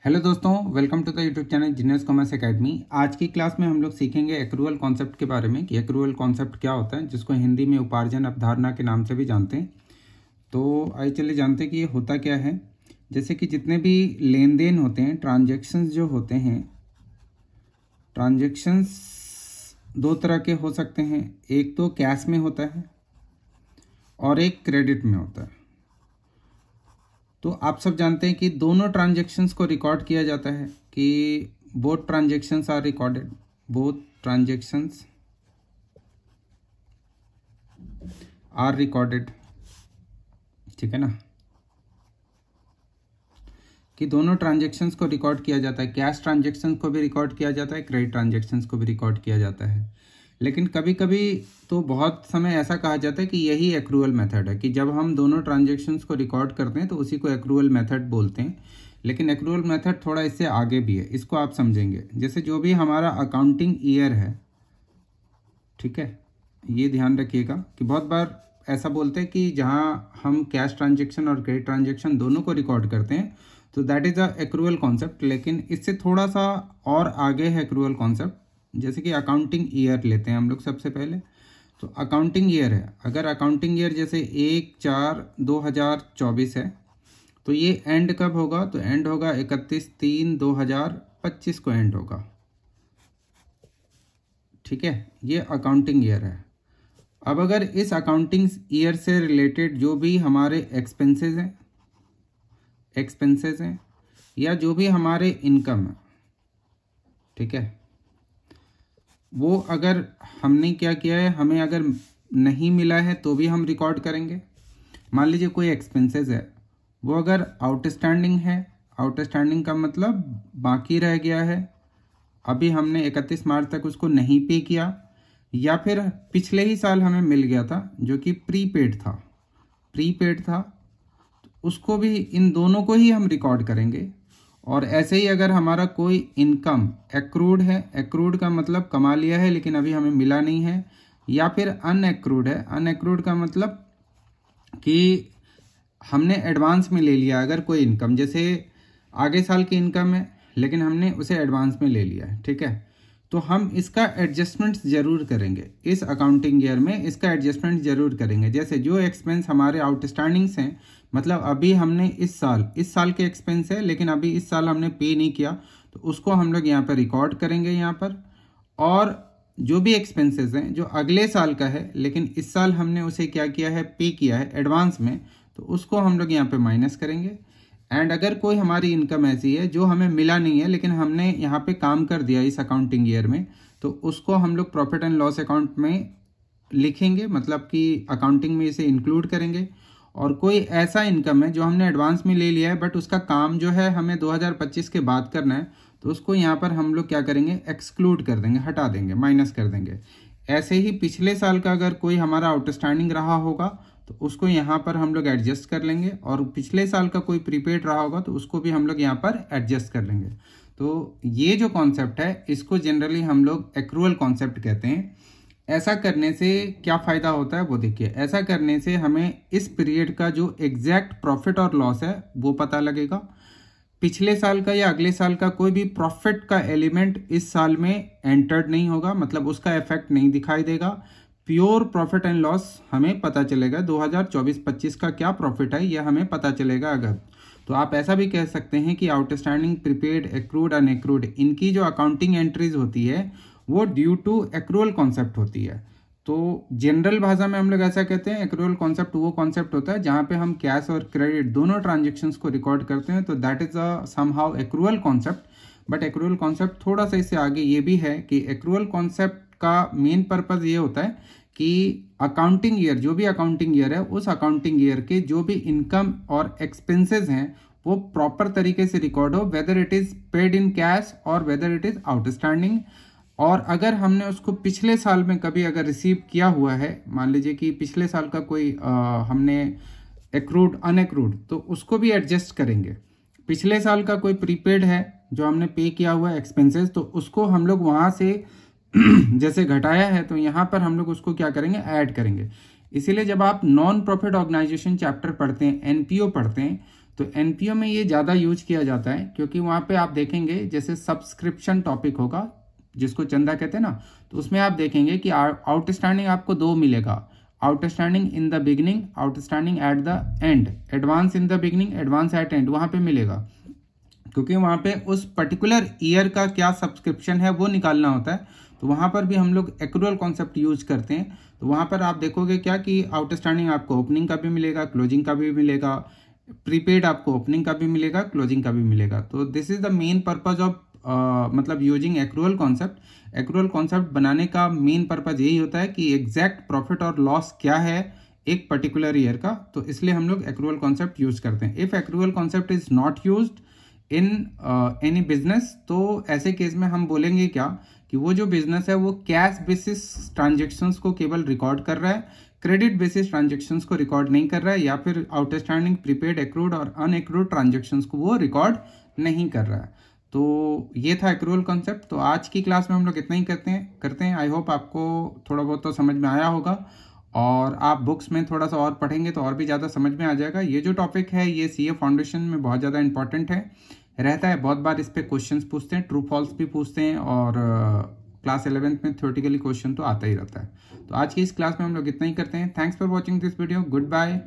Hello दोस्तों, welcome to the YouTube channel genius commerce academy. आज की क्लास में हम लोग सीखेंगे एक्रूअल कॉन्सेप्ट के बारे में कि एक्रूअल कॉन्सेप्ट क्या होता है, जिसको हिंदी में उपार्जन अवधारणा के नाम से भी जानते हैं। तो आइए चलिए जानते हैं कि ये होता क्या है। जैसे कि जितने भी लेन देन होते हैं, ट्रांजेक्शन्स जो होते हैं, ट्रांजेक्शन्स दो तरह के हो सकते हैं। एक तो कैश में होता है और एक क्रेडिट में होता है। तो आप सब जानते हैं कि दोनों ट्रांजैक्शंस को रिकॉर्ड किया जाता है कि both transactions are recorded, both transactions are recorded. ठीक है ना, कि दोनों ट्रांजैक्शंस को रिकॉर्ड किया जाता है। कैश ट्रांजैक्शंस को भी रिकॉर्ड किया जाता है, क्रेडिट ट्रांजैक्शंस को भी रिकॉर्ड किया जाता है। लेकिन कभी कभी तो बहुत समय ऐसा कहा जाता है कि यही एक्रूअल मेथड है, कि जब हम दोनों ट्रांजैक्शंस को रिकॉर्ड करते हैं तो उसी को एक्रूअल मेथड बोलते हैं। लेकिन एक्रूअल मेथड थोड़ा इससे आगे भी है, इसको आप समझेंगे। जैसे जो भी हमारा अकाउंटिंग ईयर है, ठीक है, ये ध्यान रखिएगा कि बहुत बार ऐसा बोलते हैं कि जहाँ हम कैश ट्रांजेक्शन और क्रेडिट ट्रांजेक्शन दोनों को रिकॉर्ड करते हैं तो that is a accrual concept. लेकिन इससे थोड़ा सा और आगे है एक्रूअल कॉन्सेप्ट। जैसे कि अकाउंटिंग ईयर लेते हैं हम लोग सबसे पहले। तो अकाउंटिंग ईयर है, अगर अकाउंटिंग ईयर जैसे 1/4/2024 है तो ये एंड कब होगा? तो एंड होगा 31/3/2025 को एंड होगा। ठीक है, ये अकाउंटिंग ईयर है। अब अगर इस अकाउंटिंग ईयर से रिलेटेड जो भी हमारे एक्सपेंसेस हैं या जो भी हमारे इनकम है, ठीक है, वो अगर हमने क्या किया है, हमें अगर नहीं मिला है तो भी हम रिकॉर्ड करेंगे। मान लीजिए कोई एक्सपेंसेस है, वो अगर आउटस्टैंडिंग है, आउटस्टैंडिंग का मतलब बाकी रह गया है, अभी हमने 31 मार्च तक उसको नहीं पे किया, या फिर पिछले ही साल हमें मिल गया था जो कि प्रीपेड था, तो उसको भी, इन दोनों को ही हम रिकॉर्ड करेंगे। और ऐसे ही अगर हमारा कोई इनकम एक्रूड है, एक्रूड का मतलब कमा लिया है लेकिन अभी हमें मिला नहीं है, या फिर अनएक्रूड है, अनएक्रूड का मतलब कि हमने एडवांस में ले लिया। अगर कोई इनकम जैसे आगे साल की इनकम है लेकिन हमने उसे एडवांस में ले लिया है, ठीक है, तो हम इसका एडजस्टमेंट जरूर करेंगे। इस अकाउंटिंग ईयर में इसका एडजस्टमेंट जरूर करेंगे। जैसे जो एक्सपेंस हमारे आउटस्टैंडिंग्स हैं, मतलब अभी हमने इस साल के एक्सपेंस है लेकिन अभी इस साल हमने पे नहीं किया, तो उसको हम लोग यहाँ पर रिकॉर्ड करेंगे यहाँ पर। और जो भी एक्सपेंसेस हैं जो अगले साल का है लेकिन इस साल हमने उसे क्या किया है, पे किया है एडवांस में, तो उसको हम लोग यहाँ पे माइनस करेंगे। एंड अगर कोई हमारी इनकम ऐसी है जो हमें मिला नहीं है लेकिन हमने यहाँ पे काम कर दिया इस अकाउंटिंग ईयर में, तो उसको हम लोग प्रॉफिट एंड लॉस अकाउंट में लिखेंगे, मतलब कि अकाउंटिंग में इसे इंक्लूड करेंगे। और कोई ऐसा इनकम है जो हमने एडवांस में ले लिया है बट उसका काम जो है हमें 2025 के बाद करना है, तो उसको यहाँ पर हम लोग क्या करेंगे, एक्सक्लूड कर देंगे, हटा देंगे, माइनस कर देंगे। ऐसे ही पिछले साल का अगर कोई हमारा आउटस्टैंडिंग रहा होगा तो उसको यहाँ पर हम लोग एडजस्ट कर लेंगे, और पिछले साल का कोई प्रीपेड रहा होगा तो उसको भी हम लोग यहाँ पर एडजस्ट कर लेंगे। तो ये जो कॉन्सेप्ट है इसको जनरली हम लोग एक्रूअल कॉन्सेप्ट कहते हैं। ऐसा करने से क्या फ़ायदा होता है वो देखिए। ऐसा करने से हमें इस पीरियड का जो एग्जैक्ट प्रॉफिट और लॉस है वो पता लगेगा। पिछले साल का या अगले साल का कोई भी प्रॉफिट का एलिमेंट इस साल में एंटर्ड नहीं होगा, मतलब उसका इफेक्ट नहीं दिखाई देगा। प्योर प्रॉफिट एंड लॉस हमें पता चलेगा, 2024-25 का क्या प्रॉफिट है यह हमें पता चलेगा। अगर तो आप ऐसा भी कह सकते हैं कि आउटस्टैंडिंग, प्रीपेड, एक्रूड, अनएक्रूड, इनकी जो अकाउंटिंग एंट्रीज होती है वो ड्यू टू एक्रूअल कॉन्सेप्ट होती है। तो जनरल भाषा में हम लोग ऐसा कहते हैं, एक्रूअल कॉन्सेप्ट वो कॉन्सेप्ट होता है जहाँ पे हम कैश और क्रेडिट दोनों ट्रांजेक्शन्स को रिकॉर्ड करते हैं, तो that is a somehow accrual concept. But accrual concept थोड़ा सा इससे आगे ये भी है कि एक्रूअल कॉन्सेप्ट का मेन पर्पज ये होता है कि अकाउंटिंग ईयर, जो भी अकाउंटिंग ईयर है, उस अकाउंटिंग ईयर के जो भी इनकम और एक्सपेंसेस हैं वो प्रॉपर तरीके से रिकॉर्ड हो, whether it is paid in cash और वेदर इट इज आउटस्टैंडिंग। और अगर हमने उसको पिछले साल में कभी अगर रिसीव किया हुआ है, मान लीजिए कि पिछले साल का कोई हमने एक्रूड, अनएक्रूड, तो उसको भी एडजस्ट करेंगे। पिछले साल का कोई प्रीपेड है जो हमने पे किया हुआ है एक्सपेंसेस, तो उसको हम लोग वहाँ से जैसे घटाया है तो यहाँ पर हम लोग उसको क्या करेंगे, ऐड करेंगे। इसीलिए जब आप नॉन प्रॉफिट ऑर्गेनाइजेशन चैप्टर पढ़ते हैं, एनपीओ पढ़ते हैं, तो एनपीओ में ये ज़्यादा यूज किया जाता है क्योंकि वहाँ पे आप देखेंगे जैसे सब्सक्रिप्शन टॉपिक होगा जिसको चंदा कहते हैं ना, तो उसमें आप देखेंगे कि आउटस्टैंडिंग आपको 2 मिलेगा, outstanding in the beginning, outstanding at the end, advance in the beginning, advance at and, वहाँ पे मिलेगा क्योंकि वहाँ पे उस पर्टिकुलर ईयर का क्या सब्सक्रिप्शन है वो निकालना होता है। तो वहाँ पर भी हम लोग एक्रूअल कॉन्सेप्ट यूज करते हैं। तो वहाँ पर आप देखोगे क्या कि आउटस्टैंडिंग आपको ओपनिंग का भी मिलेगा, क्लोजिंग का भी मिलेगा, प्रीपेड आपको ओपनिंग का भी मिलेगा, क्लोजिंग का भी मिलेगा। तो this is the main purpose of मतलब using accrual concept. Accrual concept बनाने का मेन पर्पज यही होता है कि एग्जैक्ट प्रॉफिट और लॉस क्या है एक पर्टिकुलर ईयर का, तो इसलिए हम लोग एक्रूअल कॉन्सेप्ट यूज करते हैं। If accrual concept is not used in any business, तो ऐसे केस में हम बोलेंगे क्या कि वो जो बिजनेस है वो कैश बेसिस ट्रांजेक्शन्स को केवल रिकॉर्ड कर रहा है, क्रेडिट बेसिस ट्रांजेक्शन्स को रिकॉर्ड नहीं कर रहा है, या फिर आउटस्टैंडिंग, प्रीपेड, एक्रूड और अनएक्रूड ट्रांजेक्शन्स को वो रिकॉर्ड नहीं कर रहा है। तो ये था एक्रूअल कॉन्सेप्ट। तो आज की क्लास में हम लोग इतना ही करते हैं। आई होप आपको थोड़ा बहुत तो समझ में आया होगा, और आप बुक्स में थोड़ा सा और पढ़ेंगे तो और भी ज़्यादा समझ में आ जाएगा। ये जो टॉपिक है ये सीए फाउंडेशन में बहुत ज़्यादा इंपॉर्टेंट है, रहता है। बहुत बार इस पे क्वेश्चंस पूछते हैं, ट्रू फॉल्स भी पूछते हैं, और क्लास 11th में थ्योरेटिकली क्वेश्चन तो आता ही रहता है। तो आज की इस क्लास में हम लोग इतना ही करते हैं। Thanks for watching this video. Good bye.